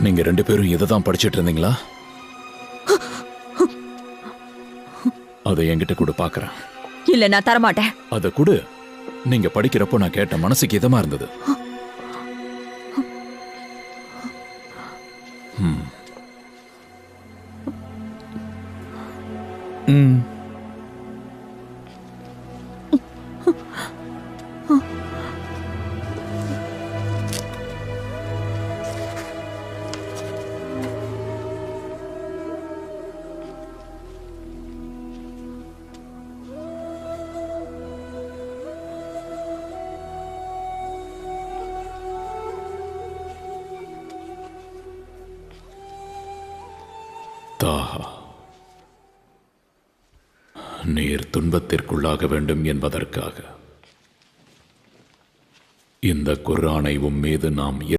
நீங்க 2 பேரும் இதை தான் படிச்சிட்டு இருந்தீங்களா? அதை என்கிட்ட கூட பாக்குறேன். இல்ல, நான் தரமாட்டேன். அதை கூட நீங்க படிக்கிறப்போ நான் கேட்ட மனசுக்கு இதமா இருந்தது. தாஹா, நீர் துன்பத்திற்குள்ளாக வேண்டும் என்பதற்காக இந்த குர்ஆனை உம்மீது நாம்